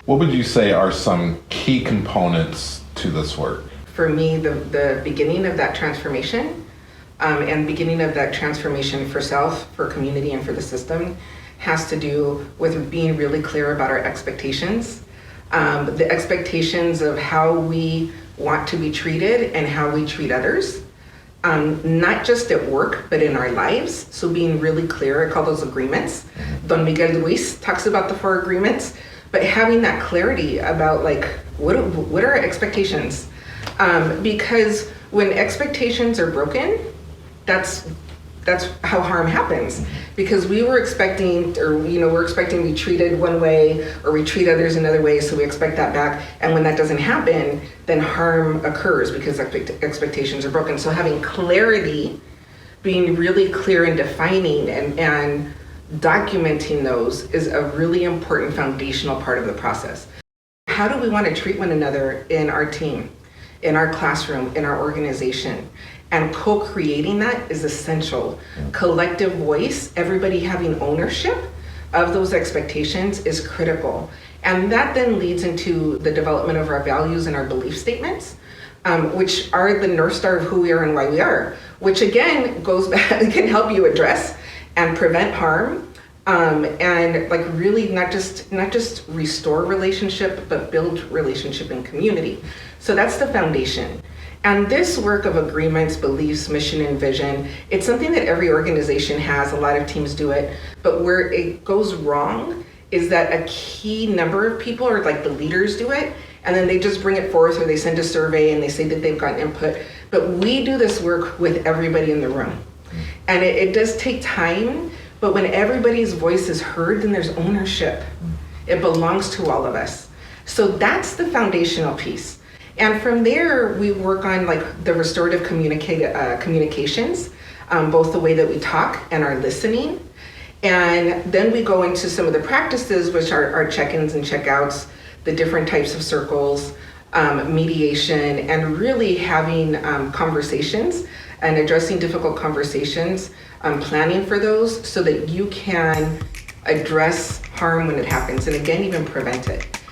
What would you say are some key components to this work? For me, the beginning of that transformation and beginning of that transformation for self, for community, and for the system has to do with being really clear about our expectations. The expectations of how we want to be treated and how we treat others, not just at work, but in our lives. So being really clear, I call those agreements. Don Miguel Ruiz talks about the 4 agreements, but having that clarity about like, what are our expectations? Because when expectations are broken, that's how harm happens. Because we were expecting, or we're expecting to be treated one way, or we treat others another way, so we expect that back. And when that doesn't happen, then harm occurs because expectations are broken. So having clarity, being really clear and defining and documenting those is a really important foundational part of the process. How do we want to treat one another in our team, in our classroom, in our organization? And co-creating that is essential. Collective voice, everybody having ownership of those expectations is critical. And that then leads into the development of our values and our belief statements, which are the North Star of who we are and why we are, which again goes back, can help you address and prevent harm, and like really not just restore relationship, but build relationship and community. So that's the foundation. And this work of agreements, beliefs, mission, and vision, it's something that every organization has. A lot of teams do it. But where it goes wrong is that a key number of people, or like the leaders, do it, and then they just bring it forth, or they send a survey and they say that they've gotten input. But we do this work with everybody in the room. And it does take time, but when everybody's voice is heard, then there's ownership. It belongs to all of us. So that's the foundational piece. And from there, we work on like the restorative communications, both the way that we talk and our listening. And then we go into some of the practices, which are our check-ins and check-outs, the different types of circles, mediation, and really having conversations and addressing difficult conversations, planning for those so that you can address harm when it happens, and again, even prevent it.